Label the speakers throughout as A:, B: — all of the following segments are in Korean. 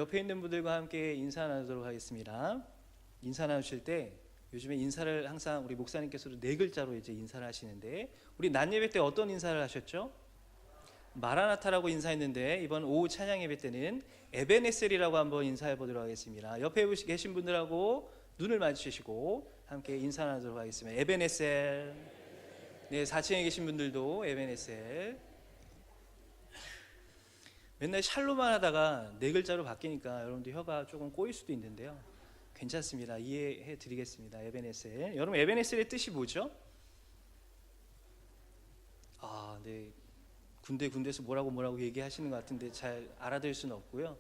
A: 옆에 있는 분들과 함께 인사 나누도록 하겠습니다. 인사 나누실 때 요즘에 인사를 항상 우리 목사님께서도 네 글자로 이제 인사를 하시는데, 우리 낮 예배 때 어떤 인사를 하셨죠? 마라나타라고 인사했는데, 이번 오후 찬양 예배 때는 에베네셀이라고 한번 인사해 보도록 하겠습니다. 옆에 계신 분들하고 눈을 마주치시고 함께 인사 나누도록 하겠습니다. 에베네셀. 네, 4층에 계신 분들도 에베네셀. 맨날 샬롬만 하다가 네 글자로 바뀌니까 여러분들 혀가 조금 꼬일 수도 있는데요, 괜찮습니다. 이해해 드리겠습니다. 에베네셀. 여러분, 에베네셀의 뜻이 뭐죠? 네. 군대에서 뭐라고 얘기하시는 것 같은데 잘 알아들을 수는 없고요.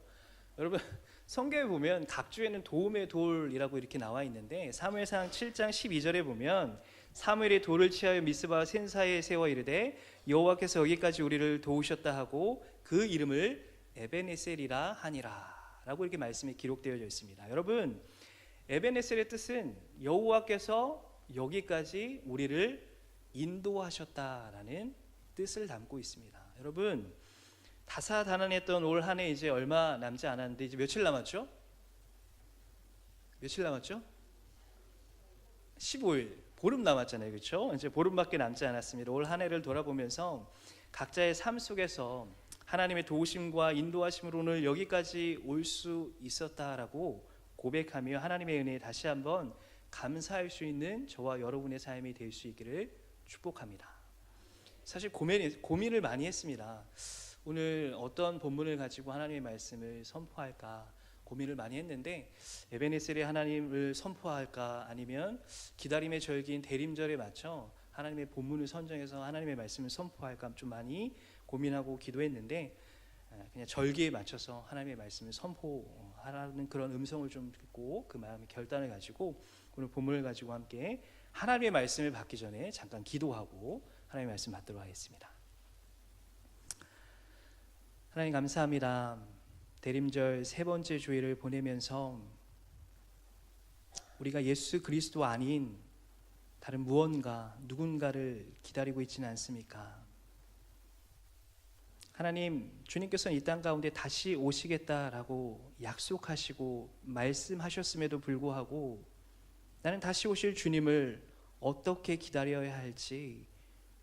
A: 여러분, 성경에 보면 각주에는 도움의 돌이라고 이렇게 나와 있는데, 사무엘상 7장 12절에 보면 사무엘이 돌을 취하여 미스바 센사에 세워 이르되 여호와께서 여기까지 우리를 도우셨다 하고 그 이름을 에베네셀이라 하니라 라고 이렇게 말씀이 기록되어 있습니다. 여러분, 에베네셀의 뜻은 여호와께서 여기까지 우리를 인도하셨다라는 뜻을 담고 있습니다. 여러분, 다사다난했던 올 한 해 이제 얼마 남지 않았는데, 이제 며칠 남았죠? 15일, 보름 남았잖아요, 그렇죠? 이제 보름밖에 남지 않았습니다. 올 한 해를 돌아보면서 각자의 삶 속에서 하나님의 도우심과 인도하심으로 오늘 여기까지 올 수 있었다라고 고백하며 하나님의 은혜에 다시 한번 감사할 수 있는 저와 여러분의 삶이 될 수 있기를 축복합니다. 사실 고민을 많이 했습니다. 오늘 어떤 본문을 가지고 하나님의 말씀을 선포할까 고민을 많이 했는데, 에베네셀의 하나님을 선포할까, 아니면 기다림의 절기인 대림절에 맞춰 하나님의 본문을 선정해서 하나님의 말씀을 선포할까 좀 많이 고민하고 기도했는데, 그냥 절기에 맞춰서 하나님의 말씀을 선포하라는 그런 음성을 좀 듣고 그 마음의 결단을 가지고 오늘 본문을 가지고 함께 하나님의 말씀을 받기 전에 잠깐 기도하고 하나님의 말씀 받도록 하겠습니다. 하나님, 감사합니다. 대림절 세 번째 주일을 보내면서 우리가 예수 그리스도 아닌 다른 무언가 누군가를 기다리고 있지는 않습니까? 하나님, 주님께서는 이 땅 가운데 다시 오시겠다라고 약속하시고 말씀하셨음에도 불구하고 나는 다시 오실 주님을 어떻게 기다려야 할지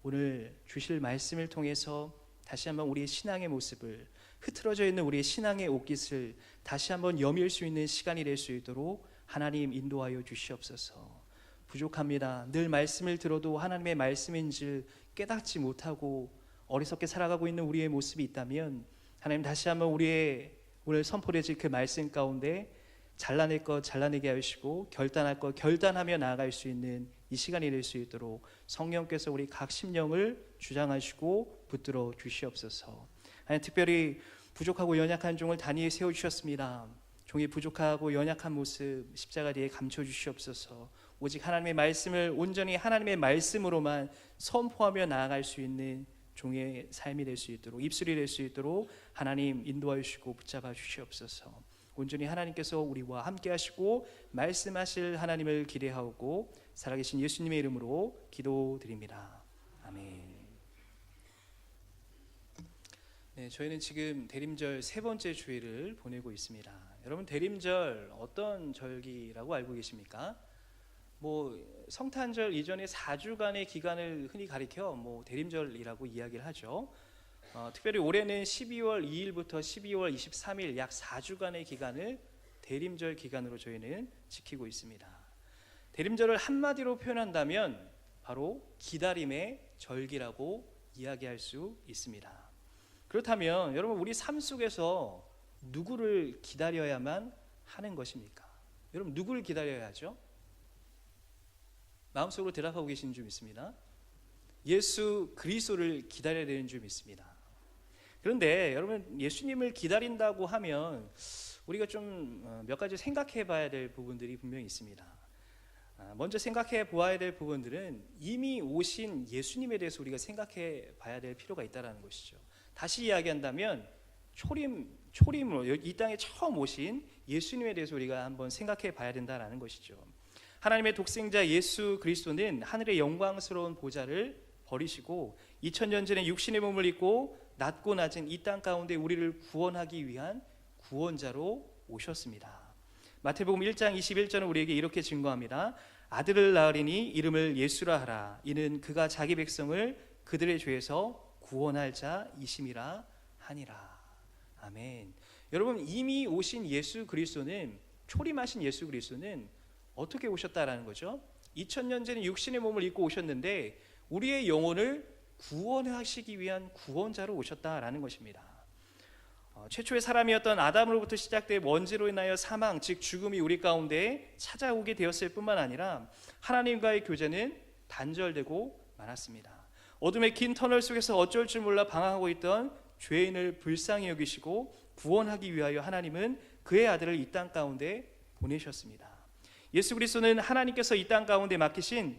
A: 오늘 주실 말씀을 통해서 다시 한번 우리의 신앙의 모습을, 흐트러져 있는 우리의 신앙의 옷깃을 다시 한번 여밀 수 있는 시간이 될 수 있도록 하나님 인도하여 주시옵소서. 부족합니다. 늘 말씀을 들어도 하나님의 말씀인지 깨닫지 못하고 어리석게 살아가고 있는 우리의 모습이 있다면, 하나님 다시 한번 우리의 오늘 선포되질 그 말씀 가운데 잘라낼 것 잘라내게 하시고 결단할 것 결단하며 나아갈 수 있는 이 시간이 될 수 있도록 성령께서 우리 각 심령을 주장하시고 붙들어 주시옵소서. 하나님, 특별히 부족하고 연약한 종을 단위에 세워주셨습니다. 종이 부족하고 연약한 모습 십자가 뒤에 감춰주시옵소서. 오직 하나님의 말씀을 온전히 하나님의 말씀으로만 선포하며 나아갈 수 있는 종의 삶이 될 수 있도록, 입술이 될 수 있도록 하나님 인도하여 주시고 붙잡아 주시옵소서. 온전히 하나님께서 우리와 함께 하시고 말씀하실 하나님을 기대하고 살아계신 예수님의 이름으로 기도드립니다. 아멘. 네, 저희는 지금 대림절 세 번째 주일을 보내고 있습니다. 여러분, 대림절 어떤 절기라고 알고 계십니까? 성탄절 이전에 4주간의 기간을 흔히 가리켜 대림절이라고 이야기를 하죠. 특별히 올해는 12월 2일부터 12월 23일 약 4주간의 기간을 대림절 기간으로 저희는 지키고 있습니다. 대림절을 한마디로 표현한다면 바로 기다림의 절기라고 이야기할 수 있습니다. 그렇다면 여러분, 우리 삶 속에서 누구를 기다려야만 하는 것입니까? 여러분, 누구를 기다려야 하죠? 마음속으로 대답하고 계시는 줄 믿습니다. 예수 그리스도를 기다려야 되는 줄 믿습니다. 그런데 여러분, 예수님을 기다린다고 하면 우리가 좀 몇 가지 생각해 봐야 될 부분들이 분명히 있습니다. 먼저 생각해 보아야 될 부분들은 이미 오신 예수님에 대해서 우리가 생각해 봐야 될 필요가 있다는 것이죠. 다시 이야기한다면 초림으로 이 땅에 처음 오신 예수님에 대해서 우리가 한번 생각해 봐야 된다는 것이죠. 하나님의 독생자 예수 그리스도는 하늘의 영광스러운 보좌를 버리시고 2000년 전에 육신의 몸을 입고 낮고 낮은 이 땅 가운데 우리를 구원하기 위한 구원자로 오셨습니다. 마태복음 1장 21절은 우리에게 이렇게 증거합니다. 아들을 낳으리니 이름을 예수라 하라. 이는 그가 자기 백성을 그들의 죄에서 구원할 자이심이라 하니라. 아멘. 여러분, 이미 오신 예수 그리스도는, 초림하신 예수 그리스도는 어떻게 오셨다라는 거죠? 2000년 전에 육신의 몸을 입고 오셨는데 우리의 영혼을 구원하시기 위한 구원자로 오셨다라는 것입니다. 최초의 사람이었던 아담으로부터 시작된 원죄로 인하여 사망, 즉 죽음이 우리 가운데 찾아오게 되었을 뿐만 아니라 하나님과의 교제는 단절되고 말았습니다. 어둠의 긴 터널 속에서 어쩔 줄 몰라 방황하고 있던 죄인을 불쌍히 여기시고 구원하기 위하여 하나님은 그의 아들을 이 땅 가운데 보내셨습니다. 예수 그리스도는 하나님께서 이 땅 가운데 맡기신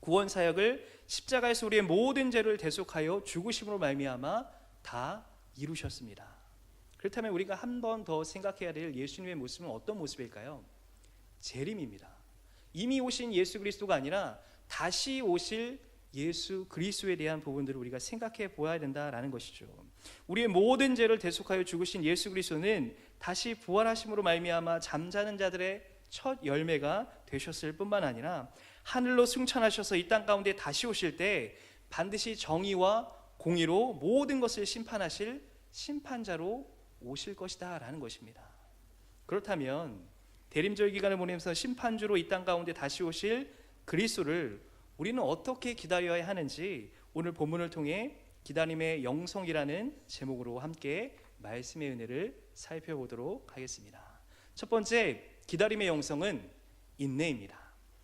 A: 구원 사역을 십자가에서 우리의 모든 죄를 대속하여 죽으심으로 말미암아 다 이루셨습니다. 그렇다면 우리가 한 번 더 생각해야 될 예수님의 모습은 어떤 모습일까요? 재림입니다. 이미 오신 예수 그리스도가 아니라 다시 오실 예수 그리스도에 대한 부분들을 우리가 생각해 보아야 된다라는 것이죠. 우리의 모든 죄를 대속하여 죽으신 예수 그리스도는 다시 부활하심으로 말미암아 잠자는 자들의 첫 열매가 되셨을 뿐만 아니라 하늘로 승천하셔서 이 땅 가운데 다시 오실 때 반드시 정의와 공의로 모든 것을 심판하실 심판자로 오실 것이다 라는 것입니다. 그렇다면 대림절 기간을 보내면서 심판주로 이 땅 가운데 다시 오실 그리스도를 우리는 어떻게 기다려야 하는지 오늘 본문을 통해 기다림의 영성이라는 제목으로 함께 말씀의 은혜를 살펴보도록 하겠습니다. 첫 번째, 기다림의 영성은 인내입니다.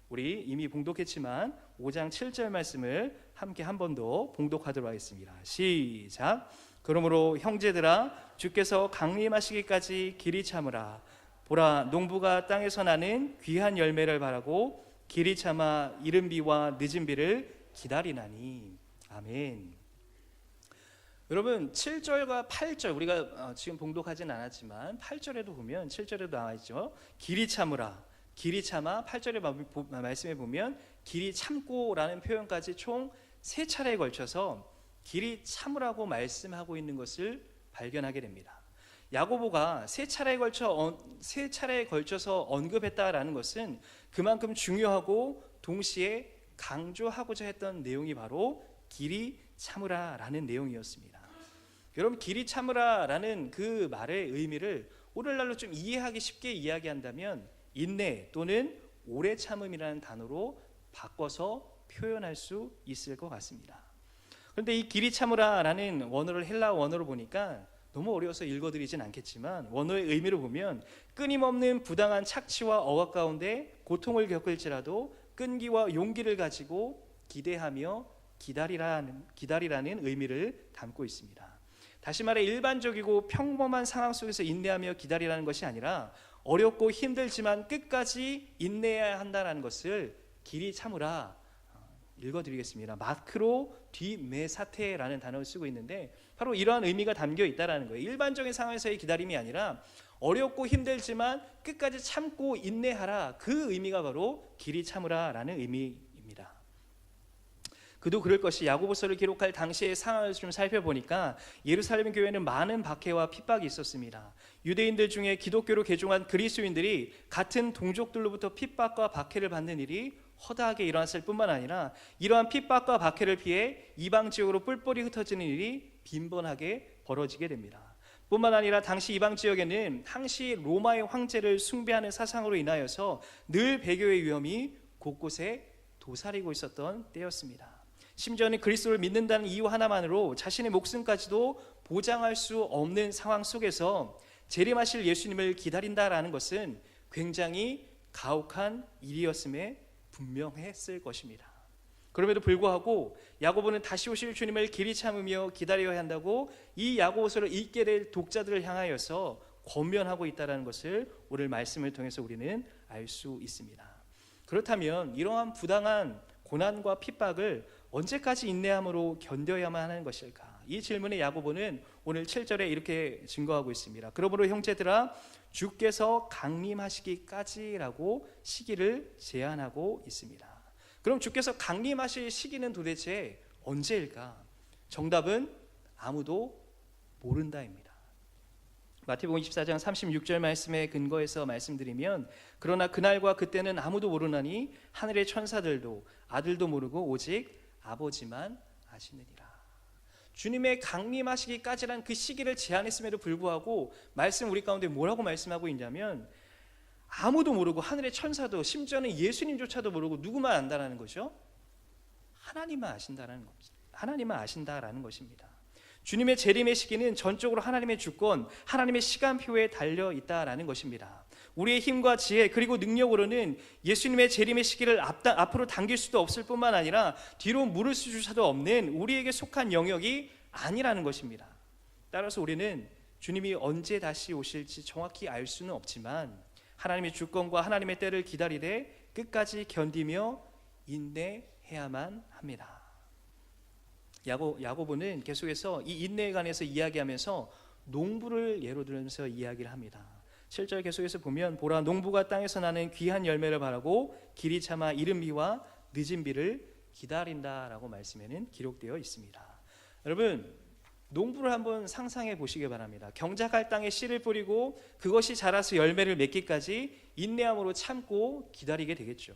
A: 우리 이미 봉독했지만 5장 7절 말씀을 함께 한 번 더 봉독하도록 하겠습니다. 시작. 그러므로 형제들아, 주께서 강림하시기까지 길이 참으라. 보라, 농부가 땅에서 나는 귀한 열매를 바라고 길이 참아 이른 비와 늦은 비를 기다리나니. 아멘. 여러분, 7절과 8절 우리가 지금 봉독하진 않았지만 8절에도 보면, 7절에도 나와 있죠. 길이 참으라, 길이 참아. 8절의 말씀에 보면 길이 참고라는 표현까지 총 3차례에 걸쳐서 길이 참으라고 말씀하고 있는 것을 발견하게 됩니다. 야고보가 3차례에 걸쳐서 언급했다라는 것은 그만큼 중요하고 동시에 강조하고자 했던 내용이 바로 길이 참으라라는 내용이었습니다. 여러분, 길이 참으라라는 그 말의 의미를 오늘날로 좀 이해하기 쉽게 이야기한다면 인내 또는 오래 참음이라는 단어로 바꿔서 표현할 수 있을 것 같습니다. 그런데 이 길이 참으라라는 원어를 헬라어 원어로 보니까 너무 어려워서 읽어드리진 않겠지만 원어의 의미를 보면 끊임없는 부당한 착취와 억압 가운데 고통을 겪을지라도 끈기와 용기를 가지고 기대하며 기다리라는 의미를 담고 있습니다. 다시 말해 일반적이고 평범한 상황 속에서 인내하며 기다리라는 것이 아니라 어렵고 힘들지만 끝까지 인내해야 한다는 것을 길이 참으라 읽어드리겠습니다. 마크로 뒤메사테라는 단어를 쓰고 있는데 바로 이러한 의미가 담겨 있다는 거예요. 일반적인 상황에서의 기다림이 아니라 어렵고 힘들지만 끝까지 참고 인내하라, 그 의미가 바로 길이 참으라라는 의미입니다. 그도 그럴 것이 야고보서를 기록할 당시의 상황을 좀 살펴보니까 예루살렘 교회는 많은 박해와 핍박이 있었습니다. 유대인들 중에 기독교로 개종한 그리스도인들이 같은 동족들로부터 핍박과 박해를 받는 일이 허다하게 일어났을 뿐만 아니라 이러한 핍박과 박해를 피해 이방 지역으로 뿔뿔이 흩어지는 일이 빈번하게 벌어지게 됩니다. 뿐만 아니라 당시 이방 지역에는 당시 로마의 황제를 숭배하는 사상으로 인하여서 늘 배교의 위험이 곳곳에 도사리고 있었던 때였습니다. 심지어는 그리스도를 믿는다는 이유 하나만으로 자신의 목숨까지도 보장할 수 없는 상황 속에서 재림하실 예수님을 기다린다라는 것은 굉장히 가혹한 일이었음에 분명했을 것입니다. 그럼에도 불구하고 야고보는 다시 오실 주님을 길이 참으며 기다려야 한다고 이 야고보서를 읽게 될 독자들을 향하여서 권면하고 있다는 것을 오늘 말씀을 통해서 우리는 알 수 있습니다. 그렇다면 이러한 부당한 고난과 핍박을 언제까지 인내함으로 견뎌야만 하는 것일까? 이 질문에 야고보는 오늘 7절에 이렇게 증거하고 있습니다. 그러므로 형제들아, 주께서 강림하시기까지라고 시기를 제한하고 있습니다. 그럼 주께서 강림하실 시기는 도대체 언제일까? 정답은 아무도 모른다입니다. 마태복음 24장 36절 말씀에 근거해서 말씀드리면 그러나 그날과 그때는 아무도 모르나니 하늘의 천사들도 아들도 모르고 오직 아버지만 아시느니라. 주님의 강림하시기까지란 그 시기를 제한했음에도 불구하고 말씀 우리 가운데 뭐라고 말씀하고 있냐면 아무도 모르고 하늘의 천사도 심지어는 예수님조차도 모르고 누구만 안다라는 거죠. 하나님만 아신다라는 것입니다. 주님의 재림의 시기는 전적으로 하나님의 주권, 하나님의 시간표에 달려 있다라는 것입니다. 우리의 힘과 지혜 그리고 능력으로는 예수님의 재림의 시기를 앞으로 당길 수도 없을 뿐만 아니라 뒤로 물을 수조차도 없는 우리에게 속한 영역이 아니라는 것입니다. 따라서 우리는 주님이 언제 다시 오실지 정확히 알 수는 없지만 하나님의 주권과 하나님의 때를 기다리되 끝까지 견디며 인내해야만 합니다. 야고보는 계속해서 이 인내에 관해서 이야기하면서 농부를 예로 들면서 이야기를 합니다. 7절 계속해서 보면 보라 농부가 땅에서 나는 귀한 열매를 바라고 길이 참아 이른 비와 늦은 비를 기다린다라고 말씀에는 기록되어 있습니다. 여러분 농부를 한번 상상해 보시기 바랍니다. 경작할 땅에 씨를 뿌리고 그것이 자라서 열매를 맺기까지 인내함으로 참고 기다리게 되겠죠.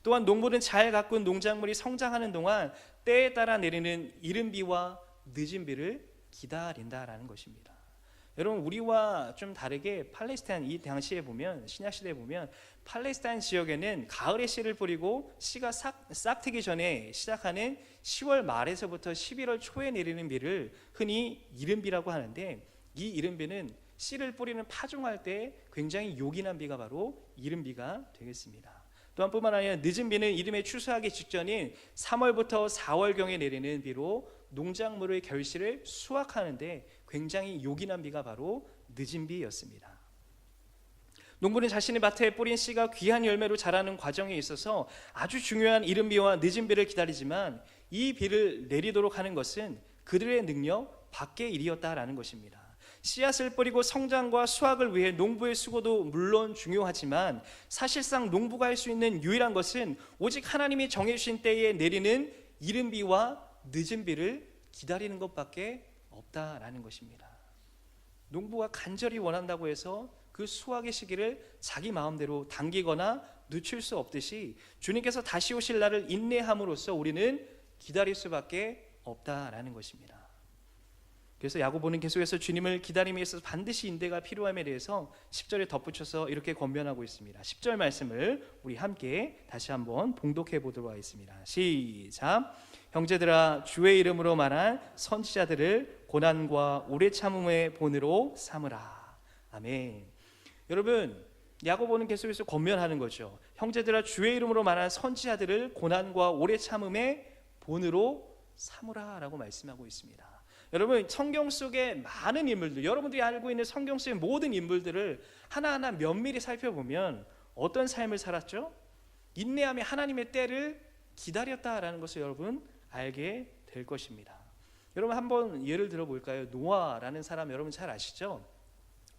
A: 또한 농부는 잘 가꾼 농작물이 성장하는 동안 때에 따라 내리는 이른 비와 늦은 비를 기다린다라는 것입니다. 여러분 우리와 좀 다르게 팔레스타인 이 당시에 보면 신약 시대에 보면 팔레스타인 지역에는 가을에 씨를 뿌리고 씨가 싹트기 전에 시작하는 10월 말에서부터 11월 초에 내리는 비를 흔히 이른 비라고 하는데 이 이른 비는 씨를 뿌리는 파종할 때 굉장히 요긴한 비가 바로 이른 비가 되겠습니다. 또한 뿐만 아니라 늦은 비는 이름에 추수하기 직전인 3월부터 4월경에 내리는 비로 농작물의 결실을 수확하는데 굉장히 요긴한 비가 바로 늦은 비였습니다. 농부는 자신의 밭에 뿌린 씨가 귀한 열매로 자라는 과정에 있어서 아주 중요한 이른 비와 늦은 비를 기다리지만 이 비를 내리도록 하는 것은 그들의 능력 밖의 일이었다라는 것입니다. 씨앗을 뿌리고 성장과 수확을 위해 농부의 수고도 물론 중요하지만 사실상 농부가 할 수 있는 유일한 것은 오직 하나님이 정해주신 때에 내리는 이른 비와 늦은 비를 기다리는 것밖에 없다라는 것입니다. 농부가 간절히 원한다고 해서 그 수확의 시기를 자기 마음대로 당기거나 늦출 수 없듯이 주님께서 다시 오실 날을 인내함으로써 우리는 기다릴 수밖에 없다라는 것입니다. 그래서 야고보는 계속해서 주님을 기다림에 있어서 반드시 인내가 필요함에 대해서 10절에 덧붙여서 이렇게 권면하고 있습니다. 10절 말씀을 우리 함께 다시 한번 봉독해 보도록 하겠습니다. 시작. 형제들아 주의 이름으로 말한 선지자들을 고난과 오래 참음의 본으로 삼으라. 아멘. 여러분 야고보는 계속해서 권면하는 거죠. 형제들아 주의 이름으로 말한 선지자들을 고난과 오래 참음의 본으로 삼으라 라고 말씀하고 있습니다. 여러분 성경 속의 많은 인물들, 여러분들이 알고 있는 성경 속의 모든 인물들을 하나하나 면밀히 살펴보면 어떤 삶을 살았죠? 인내하며 하나님의 때를 기다렸다라는 것을 여러분 알게 될 것입니다. 여러분 한번 예를 들어볼까요? 노아라는 사람 여러분 잘 아시죠?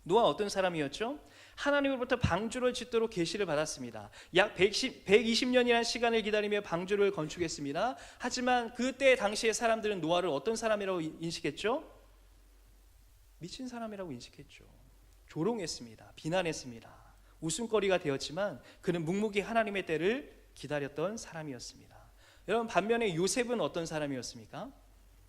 A: 노아 어떤 사람이었죠? 하나님으로부터 방주를 짓도록 계시를 받았습니다. 약 120년이라는 시간을 기다리며 방주를 건축했습니다. 하지만 그때 당시의 사람들은 노아를 어떤 사람이라고 인식했죠? 미친 사람이라고 인식했죠. 조롱했습니다. 비난했습니다. 웃음거리가 되었지만 그는 묵묵히 하나님의 때를 기다렸던 사람이었습니다. 여러분 반면에 요셉은 어떤 사람이었습니까?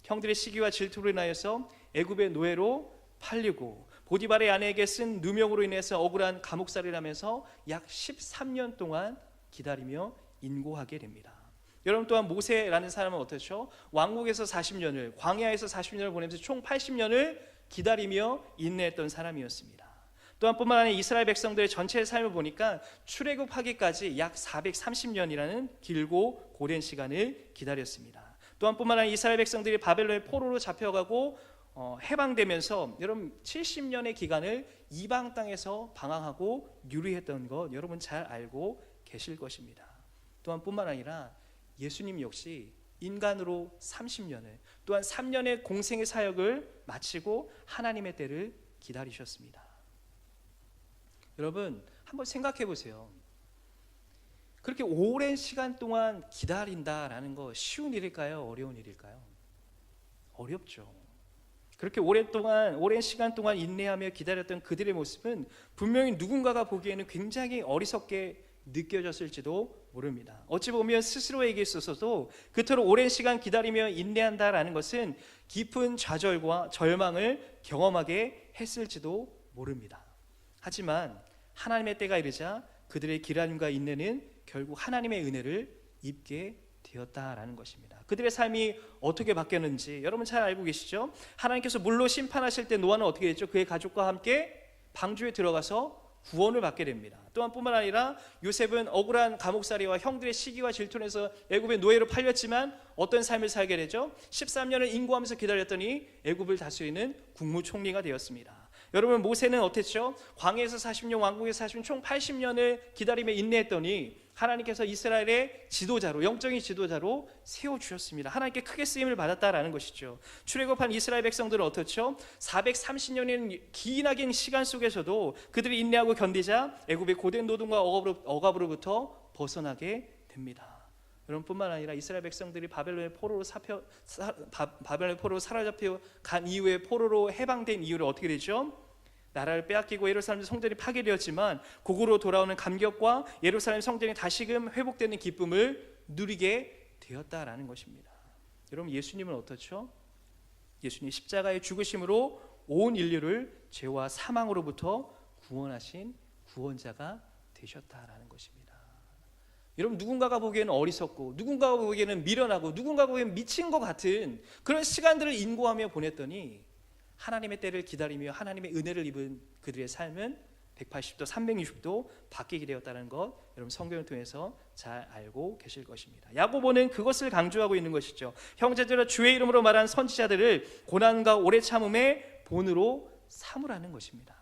A: 형들의 시기와 질투로 인하여서 애굽의 노예로 팔리고 보디발의 아내에게 쓴 누명으로 인해서 억울한 감옥살이를 하면서 약 13년 동안 기다리며 인고하게 됩니다. 여러분 또한 모세라는 사람은 어떻죠? 왕국에서 40년을 광야에서 40년을 보내면서 총 80년을 기다리며 인내했던 사람이었습니다. 또한 뿐만 아니라 이스라엘 백성들의 전체 삶을 보니까 출애굽하기까지 약 430년이라는 길고 고된 시간을 기다렸습니다. 또한 뿐만 아니라 이스라엘 백성들이 바벨론의 포로로 잡혀가고 해방되면서 여러분 70년의 기간을 이방 땅에서 방황하고 유리했던 것 여러분 잘 알고 계실 것입니다. 또한 뿐만 아니라 예수님 역시 인간으로 30년을 또한 3년의 공생의 사역을 마치고 하나님의 때를 기다리셨습니다. 여러분 한번 생각해 보세요. 그렇게 오랜 시간 동안 기다린다라는 거 쉬운 일일까요? 어려운 일일까요? 어렵죠. 그렇게 오랜 시간 동안 인내하며 기다렸던 그들의 모습은 분명히 누군가가 보기에는 굉장히 어리석게 느껴졌을지도 모릅니다. 어찌 보면 스스로에게 있어서도 그토록 오랜 시간 기다리며 인내한다라는 것은 깊은 좌절과 절망을 경험하게 했을지도 모릅니다. 하지만 하나님의 때가 이르자 그들의 기다림과 인내는 결국 하나님의 은혜를 입게 되었다라는 것입니다. 그들의 삶이 어떻게 바뀌었는지 여러분 잘 알고 계시죠? 하나님께서 물로 심판하실 때 노아는 어떻게 했죠? 그의 가족과 함께 방주에 들어가서 구원을 받게 됩니다. 또한 뿐만 아니라 요셉은 억울한 감옥살이와 형들의 시기와 질투에서 애굽의 노예로 팔렸지만 어떤 삶을 살게 되죠? 13년을 인고하면서 기다렸더니 애굽을 다스리는 국무총리가 되었습니다. 여러분 모세는 어땠죠? 광야에서 40년, 왕궁에서 40년, 총 80년을 기다리며 인내했더니 하나님께서 이스라엘의 지도자로, 영적인 지도자로 세워주셨습니다. 하나님께 크게 쓰임을 받았다라는 것이죠. 출애굽한 이스라엘 백성들은 어떻죠? 430년의 기나긴 시간 속에서도 그들이 인내하고 견디자 애굽의 고된 노동과 억압으로부터 벗어나게 됩니다. 여러분 뿐만 아니라 이스라엘 백성들이 바벨론의 포로로 사로잡혀 간 이후에 포로로 해방된 이후로 어떻게 되죠? 나라를 빼앗기고 예루살렘 성전이 파괴되었지만 고국으로 돌아오는 감격과 예루살렘 성전이 다시금 회복되는 기쁨을 누리게 되었다라는 것입니다. 여러분 예수님은 어떻죠? 예수님 십자가의 죽으심으로 온 인류를 죄와 사망으로부터 구원하신 구원자가 되셨다라는 것입니다. 여러분 누군가가 보기에는 어리석고 누군가가 보기에는 미련하고 누군가가 보기에는 미친 것 같은 그런 시간들을 인고하며 보냈더니 하나님의 때를 기다리며 하나님의 은혜를 입은 그들의 삶은 180도 360도 바뀌게 되었다는 것 여러분 성경을 통해서 잘 알고 계실 것입니다. 야고보는 그것을 강조하고 있는 것이죠. 형제들아 주의 이름으로 말한 선지자들을 고난과 오래 참음의 본으로 삼으라는 것입니다.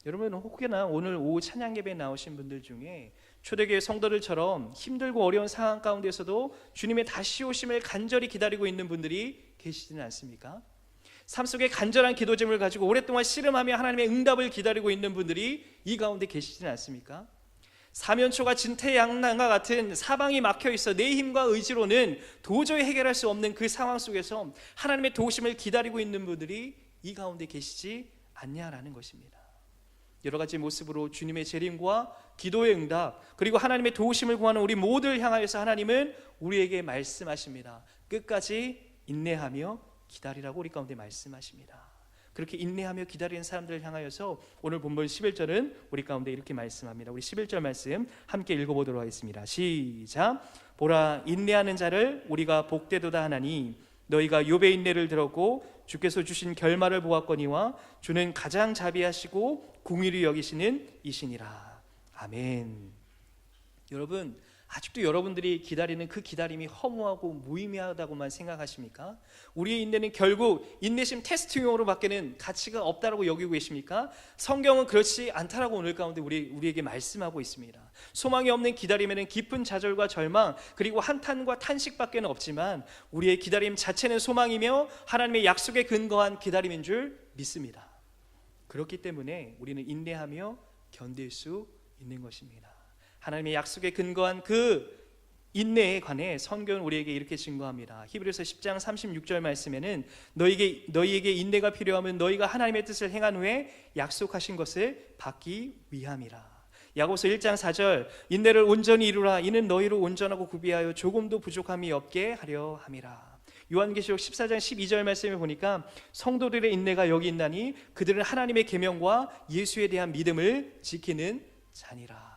A: 여러분 혹여나 오늘 오후 찬양 예배에 나오신 분들 중에 초대교회 성도들처럼 힘들고 어려운 상황 가운데서도 주님의 다시 오심을 간절히 기다리고 있는 분들이 계시지는 않습니까? 삶 속에 간절한 기도 제목을 가지고 오랫동안 씨름하며 하나님의 응답을 기다리고 있는 분들이 이 가운데 계시지는 않습니까? 사면초가 진퇴양난과 같은 사방이 막혀 있어 내 힘과 의지로는 도저히 해결할 수 없는 그 상황 속에서 하나님의 도우심을 기다리고 있는 분들이 이 가운데 계시지 않냐라는 것입니다. 여러 가지 모습으로 주님의 재림과 기도의 응답 그리고 하나님의 도우심을 구하는 우리 모두를 향하여서 하나님은 우리에게 말씀하십니다. 끝까지 인내하며 기다리라고 우리 가운데 말씀하십니다. 그렇게 인내하며 기다리는 사람들을 향하여서 오늘 본문 11절은 우리 가운데 이렇게 말씀합니다. 우리 11절 말씀 함께 읽어보도록 하겠습니다. 시작. 보라 인내하는 자를 우리가 복되도다 하나니 너희가 욥의 인내를 들었고 주께서 주신 결말을 보았거니와 주는 가장 자비하시고 공의를 여기시는 이시니라. 아멘. 여러분 아직도 여러분들이 기다리는 그 기다림이 허무하고 무의미하다고만 생각하십니까? 우리의 인내는 결국 인내심 테스트용으로 밖에는 가치가 없다라고 여기고 계십니까? 성경은 그렇지 않다라고 오늘 가운데 우리에게 말씀하고 있습니다. 소망이 없는 기다림에는 깊은 좌절과 절망 그리고 한탄과 탄식밖에 없지만 우리의 기다림 자체는 소망이며 하나님의 약속에 근거한 기다림인 줄 믿습니다. 그렇기 때문에 우리는 인내하며 견딜 수 있는 것입니다. 하나님의 약속에 근거한 그 인내에 관해 성경은 우리에게 이렇게 증거합니다. 히브리서 10장 36절 말씀에는 너희에게 인내가 필요하면 너희가 하나님의 뜻을 행한 후에 약속하신 것을 받기 위함이라. 야고보서 1장 4절 인내를 온전히 이루라. 이는 너희로 온전하고 구비하여 조금도 부족함이 없게 하려 함이라. 요한계시록 14장 12절 말씀을 보니까 성도들의 인내가 여기 있나니 그들은 하나님의 계명과 예수에 대한 믿음을 지키는 자니라.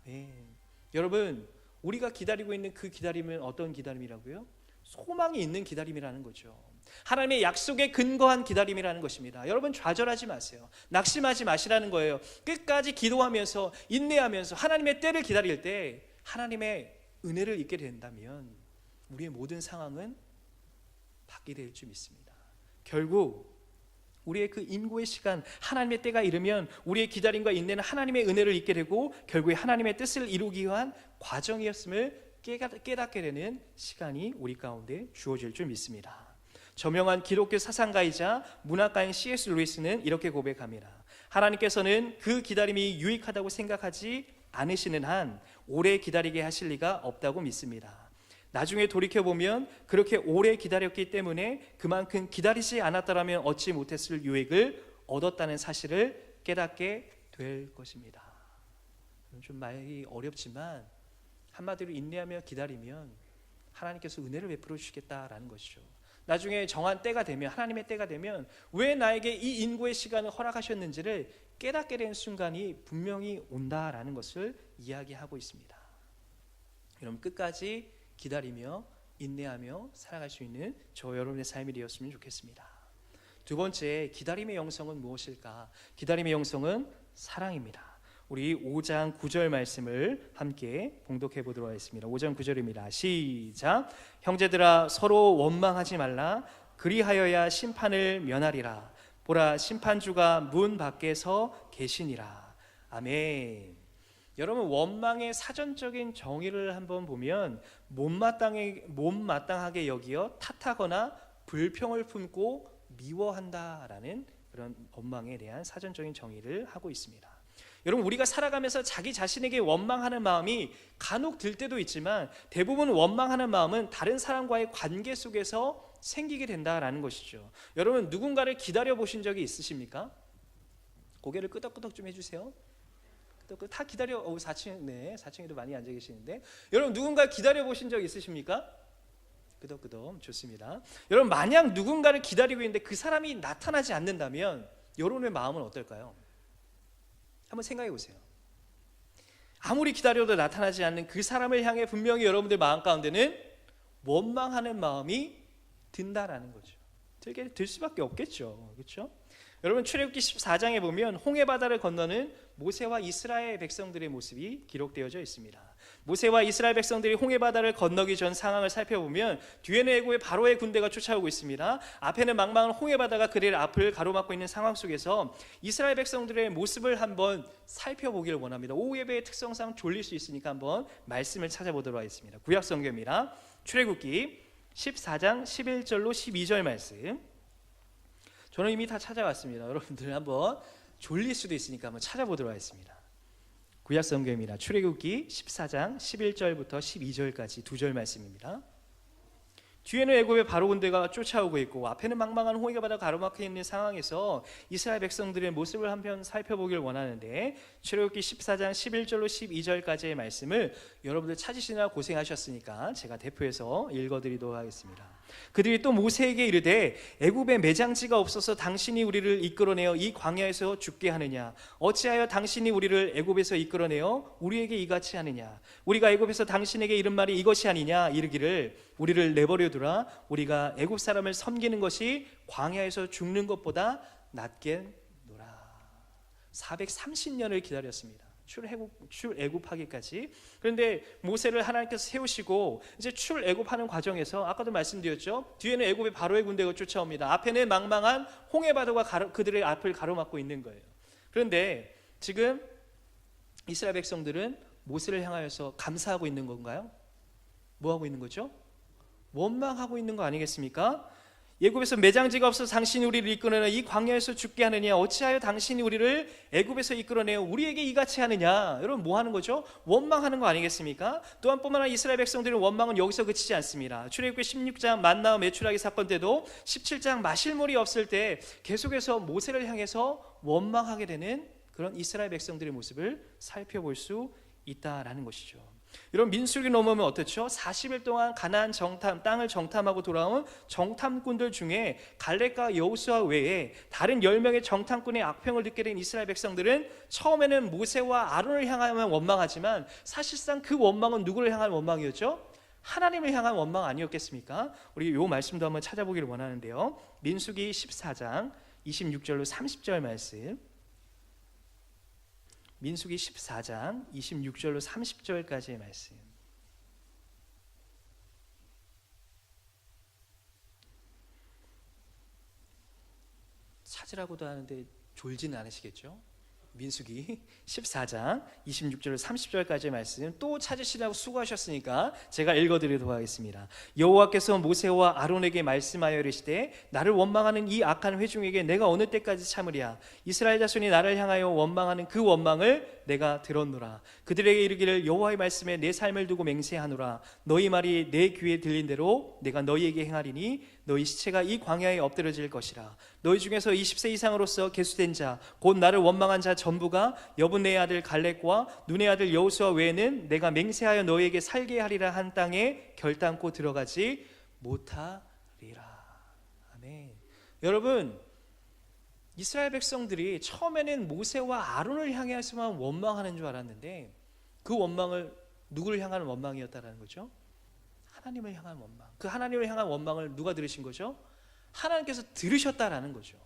A: 아멘. 여러분 우리가 기다리고 있는 그 기다림은 어떤 기다림이라고요? 소망이 있는 기다림이라는 거죠. 하나님의 약속에 근거한 기다림이라는 것입니다. 여러분 좌절하지 마세요. 낙심하지 마시라는 거예요. 끝까지 기도하면서 인내하면서 하나님의 때를 기다릴 때 하나님의 은혜를 입게 된다면 우리의 모든 상황은 바뀌게 될 줄 믿습니다. 결국 우리의 그 인고의 시간 하나님의 때가 이르면 우리의 기다림과 인내는 하나님의 은혜를 입게 되고 결국에 하나님의 뜻을 이루기 위한 과정이었음을 깨닫게 되는 시간이 우리 가운데 주어질 줄 믿습니다. 저명한 기독교 사상가이자 문학가인 C.S. 루이스는 이렇게 고백합니다. 하나님께서는 그 기다림이 유익하다고 생각하지 않으시는 한 오래 기다리게 하실 리가 없다고 믿습니다. 나중에 돌이켜보면 그렇게 오래 기다렸기 때문에 그만큼 기다리지 않았더라면 얻지 못했을 유익을 얻었다는 사실을 깨닫게 될 것입니다. 좀 말이 어렵지만 한마디로 인내하며 기다리면 하나님께서 은혜를 베풀어 주시겠다라는 것이죠. 나중에 정한 때가 되면, 하나님의 때가 되면 왜 나에게 이 인고의 시간을 허락하셨는지를 깨닫게 된 순간이 분명히 온다라는 것을 이야기하고 있습니다. 여러분, 끝까지 기다리며 인내하며 살아갈 수 있는 저 여러분의 삶이 되었으면 좋겠습니다. 두 번째, 기다림의 영성은 무엇일까? 기다림의 영성은 사랑입니다. 우리 5장 9절 말씀을 함께 봉독해 보도록 하겠습니다. 5장 9절입니다. 시작. 형제들아, 서로 원망하지 말라. 그리하여야 심판을 면하리라. 보라, 심판주가 문 밖에서 계시니라. 아멘. 여러분, 원망의 사전적인 정의를 한번 보면 못마땅하게 여기어 탓하거나 불평을 품고 미워한다라는 그런 원망에 대한 사전적인 정의를 하고 있습니다. 여러분, 우리가 살아가면서 자기 자신에게 원망하는 마음이 간혹 들 때도 있지만 대부분 원망하는 마음은 다른 사람과의 관계 속에서 생기게 된다라는 것이죠. 여러분, 누군가를 기다려 보신 적이 있으십니까? 고개를 끄덕끄덕 좀 해주세요. 다 기다려. 4층, 네, 4층에도 많이 앉아 계시는데, 여러분, 누군가 기다려 보신 적 있으십니까? 끄덕끄덕. 좋습니다. 여러분, 만약 누군가를 기다리고 있는데 그 사람이 나타나지 않는다면 여러분의 마음은 어떨까요? 한번 생각해 보세요. 아무리 기다려도 나타나지 않는 그 사람을 향해 분명히 여러분들 마음 가운데는 원망하는 마음이 든다라는 거죠. 들 수밖에 없겠죠. 그렇죠? 여러분, 출애굽기 14장에 보면 홍해 바다를 건너는 모세와 이스라엘 백성들의 모습이 기록되어져 있습니다. 모세와 이스라엘 백성들이 홍해 바다를 건너기 전 상황을 살펴보면 뒤에는 애굽의 바로의 군대가 쫓아오고 있습니다. 앞에는 망망한 홍해 바다가 그들 앞을 가로막고 있는 상황 속에서 이스라엘 백성들의 모습을 한번 살펴보기를 원합니다. 오후 예배의 특성상 졸릴 수 있으니까 한번 말씀을 찾아보도록 하겠습니다. 구약 성경입니다. 출애굽기 14장 11절로 12절 말씀. 저는 이미 다 찾아왔습니다. 여러분들 한번 졸릴 수도 있으니까 한번 찾아보도록 하겠습니다. 구약 성경입니다. 출애굽기 14장 11절부터 12절까지 2절 말씀입니다. 뒤에는 애굽의 바로 군대가 쫓아오고 있고 앞에는 망망한 홍해 바다가 가로막혀 있는 상황에서 이스라엘 백성들의 모습을 한번 살펴보길 원하는데, 출애굽기 14장 11절로 12절까지의 말씀을 여러분들 찾으시느라 고생하셨으니까 제가 대표해서 읽어드리도록 하겠습니다. 그들이 또 모세에게 이르되 애굽에 매장지가 없어서 당신이 우리를 이끌어내어 이 광야에서 죽게 하느냐? 어찌하여 당신이 우리를 애굽에서 이끌어내어 우리에게 이같이 하느냐? 우리가 애굽에서 당신에게 이른 말이 이것이 아니냐? 이르기를 우리를 내버려두라. 우리가 애굽 사람을 섬기는 것이 광야에서 죽는 것보다 낫겠노라. 430년을 기다렸습니다. 출애굽하기까지. 그런데 모세를 하나님께서 세우시고 이제 출애굽하는 과정에서 아까도 말씀드렸죠. 뒤에는 애굽의 바로의 군대가 쫓아옵니다. 앞에는 망망한 홍해 바다가 그들의 앞을 가로막고 있는 거예요. 그런데 지금 이스라엘 백성들은 모세를 향하여서 감사하고 있는 건가요? 뭐 하고 있는 거죠? 원망하고 있는 거 아니겠습니까? 애굽에서 매장지가 없어서 당신이 우리를 이끌어내어 이 광야에서 죽게 하느냐? 어찌하여 당신이 우리를 애굽에서 이끌어내어 우리에게 이같이 하느냐? 여러분, 뭐 하는 거죠? 원망하는 거 아니겠습니까? 또한 뿐만 아니라 이스라엘 백성들의 원망은 여기서 그치지 않습니다. 출애굽기 16장 만나와 메추라기 사건 때도 17장 마실 물이 없을 때 계속해서 모세를 향해서 원망하게 되는 그런 이스라엘 백성들의 모습을 살펴볼 수 있다라는 것이죠. 여러분, 민수기 넘으면 어떻죠? 40일 동안 가나안 땅을 정탐하고 돌아온 정탐꾼들 중에 갈렙과 여호수아 외에 다른 10명의 정탐꾼의 악평을 듣게 된 이스라엘 백성들은 처음에는 모세와 아론을 향하면 원망하지만 사실상 그 원망은 누구를 향한 원망이었죠? 하나님을 향한 원망 아니었겠습니까? 우리 이 말씀도 한번 찾아보기를 원하는데요. 민수기 14장 26절로 30절 말씀. 민수기 14장 26절로 30절까지의 말씀. 찾으라고도 하는데 졸지는 않으시겠죠? 민수기 14장 26절 30절까지의 말씀 또 찾으시라고 수고하셨으니까 제가 읽어드리도록 하겠습니다. 여호와께서 모세와 아론에게 말씀하여 이르시되 나를 원망하는 이 악한 회중에게 내가 어느 때까지 참으랴. 이스라엘 자손이 나를 향하여 원망하는 그 원망을 내가 들었노라. 그들에게 이르기를 여호와의 말씀에 내 삶을 두고 맹세하노라. 너희 말이 내 귀에 들린 대로 내가 너희에게 행하리니 너희 시체가 이 광야에 엎드러질 것이라. 너희 중에서 20세 이상으로서 계수된 자 곧 나를 원망한 자 전부가 여분의 아들 갈렙과 눈의 아들 여호수아 외에는 내가 맹세하여 너희에게 살게 하리라 한 땅에 결단코 들어가지 못하리라. 아멘. 여러분, 이스라엘 백성들이 처음에는 모세와 아론을 향해서만 원망하는 줄 알았는데 그 원망을 누구를 향한 원망이었다라는 거죠? 하나님을 향한 원망. 그 하나님을 향한 원망을 누가 들으신 거죠? 하나님께서 들으셨다라는 거죠.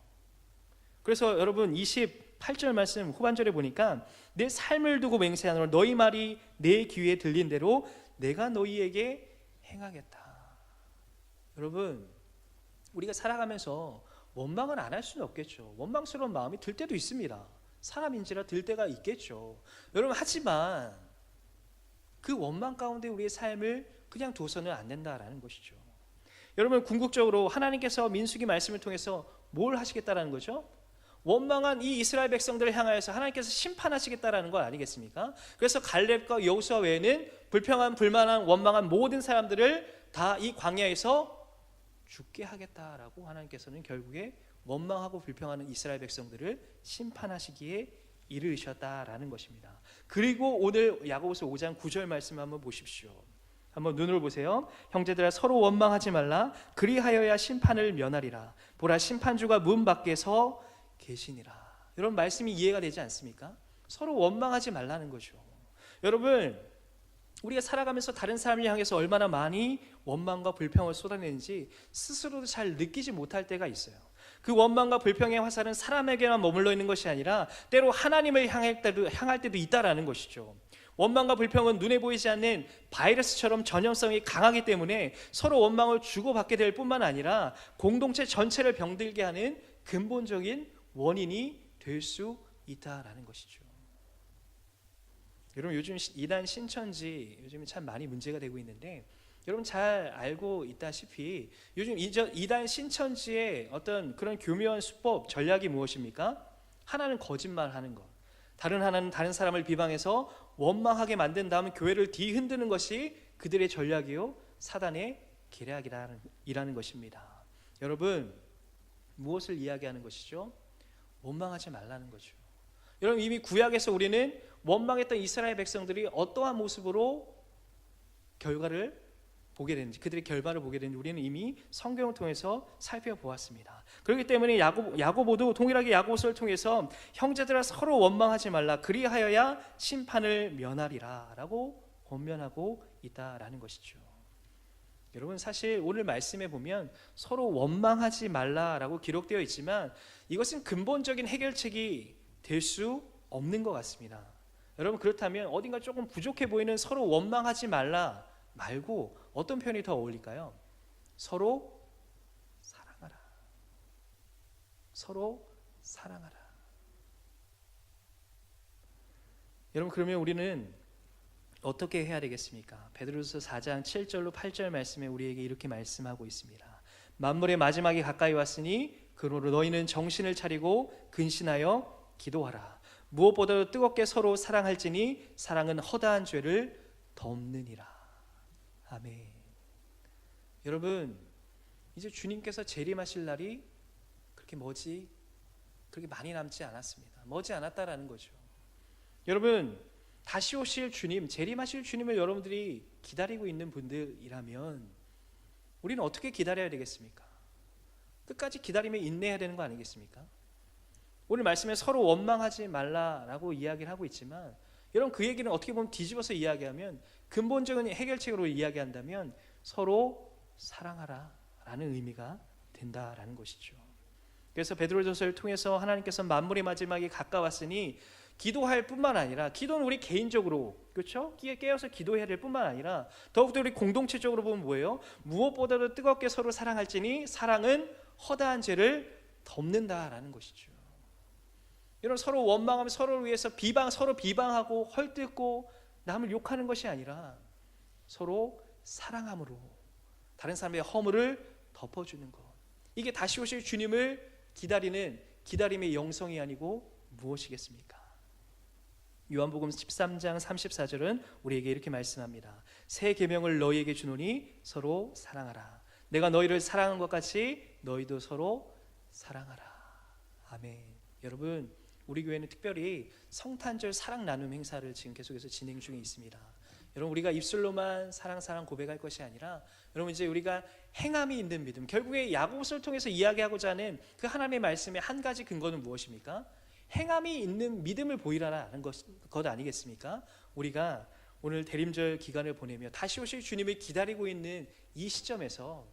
A: 그래서 여러분 28절 말씀 후반절에 보니까 내 삶을 두고 맹세하노라. 너희 말이 내 귀에 들린 대로 내가 너희에게 행하겠다. 여러분, 우리가 살아가면서 원망을 안 할 수는 없겠죠. 원망스러운 마음이 들 때도 있습니다. 사람인지라 들 때가 있겠죠. 여러분, 하지만 그 원망 가운데 우리의 삶을 그냥 둬서는 안 된다라는 것이죠. 여러분, 궁극적으로 하나님께서 민수기 말씀을 통해서 뭘 하시겠다라는 거죠? 원망한 이 이스라엘 백성들을 향하여서 하나님께서 심판하시겠다라는 거 아니겠습니까? 그래서 갈렙과 여호수아 외에는 불평한, 불만한, 원망한 모든 사람들을 다 이 광야에서 죽게 하겠다라고 하나님께서는 결국에 원망하고 불평하는 이스라엘 백성들을 심판하시기에 이르셨다라는 것입니다. 그리고 오늘 야고보서 5장 9절 말씀 한번 보십시오. 한번 눈으로 보세요. 형제들아 서로 원망하지 말라. 그리하여야 심판을 면하리라. 보라 심판주가 문 밖에서 계시니라. 여러분, 말씀이 이해가 되지 않습니까? 서로 원망하지 말라는 거죠. 여러분, 우리가 살아가면서 다른 사람을 향해서 얼마나 많이 원망과 불평을 쏟아내는지 스스로도 잘 느끼지 못할 때가 있어요. 그 원망과 불평의 화살은 사람에게만 머물러 있는 것이 아니라 때로 하나님을 향할 때도 있다라는 것이죠. 원망과 불평은 눈에 보이지 않는 바이러스처럼 전염성이 강하기 때문에 서로 원망을 주고받게 될 뿐만 아니라 공동체 전체를 병들게 하는 근본적인 원인이 될 수 있다라는 것이죠. 여러분, 요즘 이단 신천지 요즘 참 많이 문제가 되고 있는데 여러분 잘 알고 있다시피 요즘 이단 신천지의 어떤 그런 교묘한 수법 전략이 무엇입니까? 하나는 거짓말하는 것, 다른 하나는 다른 사람을 비방해서 원망하게 만든 다음 교회를 뒤흔드는 것이 그들의 전략이요 사단의 계략이라는 것입니다. 여러분, 무엇을 이야기하는 것이죠? 원망하지 말라는 거죠. 여러분, 이미 구약에서 우리는 원망했던 이스라엘 백성들이 어떠한 모습으로 결과를 보게 되는지, 그들의 결과를 보게 되는지 우리는 이미 성경을 통해서 살펴보았습니다. 그렇기 때문에 야고보도 동일하게 야고보서를 통해서 형제들아 서로 원망하지 말라. 그리하여야 심판을 면하리라 라고 권면하고 있다라는 것이죠. 여러분, 사실 오늘 말씀에 보면 서로 원망하지 말라라고 기록되어 있지만 이것은 근본적인 해결책이 될 수 없는 것 같습니다. 여러분, 그렇다면 어딘가 조금 부족해 보이는 서로 원망하지 말라 말고 어떤 표현이 더 어울릴까요? 서로 사랑하라. 서로 사랑하라. 여러분, 그러면 우리는 어떻게 해야 되겠습니까? 베드로서 4장 7절로 8절 말씀에 우리에게 이렇게 말씀하고 있습니다. 만물의 마지막이 가까이 왔으니 그러므로 너희는 정신을 차리고 근신하여 기도하라. 무엇보다도 뜨겁게 서로 사랑할지니 사랑은 허다한 죄를 덮느니라. 아멘. 여러분, 이제 주님께서 재림하실 날이 그렇게 많이 남지 않았습니다. 머지 않았다라는 거죠. 여러분, 다시 오실 주님, 재림하실 주님을 여러분들이 기다리고 있는 분들이라면 우리는 어떻게 기다려야 되겠습니까? 끝까지 기다리며 인내해야 되는 거 아니겠습니까? 오늘 말씀에 서로 원망하지 말라라고 이야기를 하고 있지만 여러분, 그 얘기는 어떻게 보면 뒤집어서 이야기하면 근본적인 해결책으로 이야기한다면 서로 사랑하라라는 의미가 된다라는 것이죠. 그래서 베드로전서를 통해서 하나님께서 만물의 마지막이 가까웠으니 기도할 뿐만 아니라, 기도는 우리 개인적으로, 그렇죠? 깨어서 기도해야 될 뿐만 아니라 더욱더 우리 공동체적으로 보면 뭐예요? 무엇보다도 뜨겁게 서로 사랑할지니 사랑은 허다한 죄를 덮는다라는 것이죠. 여러분, 서로 원망하며 서로를 위해서 서로 비방하고 헐뜯고 남을 욕하는 것이 아니라 서로 사랑함으로 다른 사람의 허물을 덮어주는 것. 이게 다시 오실 주님을 기다리는 기다림의 영성이 아니고 무엇이겠습니까? 요한복음 13장 34절은 우리에게 이렇게 말씀합니다. 새 계명을 너희에게 주노니 서로 사랑하라. 내가 너희를 사랑한 것 같이 너희도 서로 사랑하라. 아멘. 여러분, 우리 교회는 특별히 성탄절 사랑 나눔 행사를 지금 계속해서 진행 중에 있습니다. 여러분, 우리가 입술로만 사랑 고백할 것이 아니라 여러분, 이제 우리가 행함이 있는 믿음, 결국에 야고보서를 통해서 이야기하고자 하는 그 하나님의 말씀의 한 가지 근거는 무엇입니까? 행함이 있는 믿음을 보이라는 것 아니겠습니까? 우리가 오늘 대림절 기간을 보내며 다시 오실 주님을 기다리고 있는 이 시점에서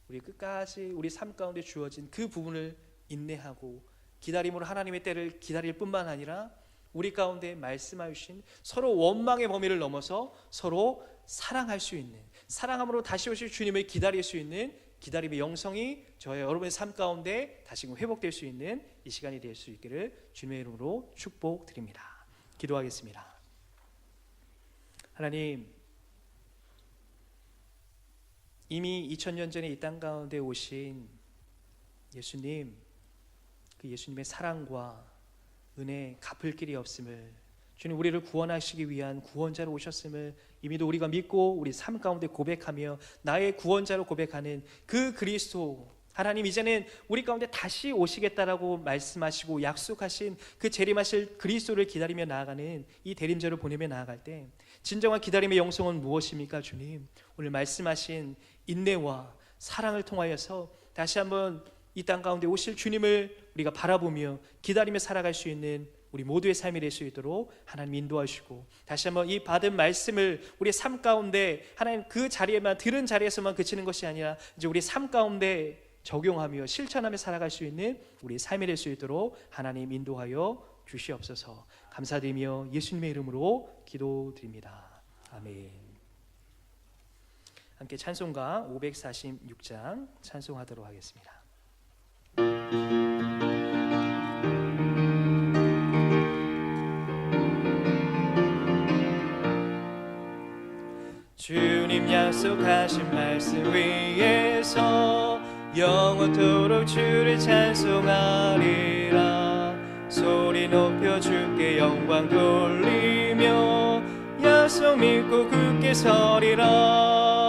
A: 우리 끝까지 우리 삶 가운데 주어진 그 부분을 인내하고 기다림으로 하나님의 때를 기다릴 뿐만 아니라 우리 가운데 말씀하여 주신 서로 원망의 범위를 넘어서 서로 사랑할 수 있는, 사랑함으로 다시 오실 주님을 기다릴 수 있는 기다림의 영성이 저의 여러분의 삶 가운데 다시금 회복될 수 있는 이 시간이 될 수 있기를 주님의 이름으로 축복드립니다. 기도하겠습니다. 하나님, 이미 2000년 전에 이 땅 가운데 오신 예수님, 그 예수님의 사랑과 은혜 갚을 길이 없음을, 주님 우리를 구원하시기 위한 구원자로 오셨음을 이미도 우리가 믿고 우리 삶 가운데 고백하며 나의 구원자로 고백하는 그 그리스도, 하나님 이제는 우리 가운데 다시 오시겠다라고 말씀하시고 약속하신 그 재림하실 그리스도를 기다리며 나아가는 이 대림절을 보내며 나아갈 때 진정한 기다림의 영성은 무엇입니까? 주님, 오늘 말씀하신 인내와 사랑을 통하여서 다시 한번 이 땅 가운데 오실 주님을 우리가 바라보며 기다리며 살아갈 수 있는 우리 모두의 삶이 될 수 있도록 하나님 인도하시고, 다시 한번 이 받은 말씀을 우리의 삶 가운데 하나님 그 자리에만, 들은 자리에서만 그치는 것이 아니라 이제 우리 삶 가운데 적용하며 실천하며 살아갈 수 있는 우리 삶이 될 수 있도록 하나님 인도하여 주시옵소서. 감사드리며 예수님의 이름으로 기도드립니다. 아멘. 함께 찬송가 546장 찬송하도록 하겠습니다. 주님 약속하신 말씀 위에서 영원토록 주를 찬송하리라. 소리 높여 주께 영광 돌리며 약속 믿고 굳게 서리라.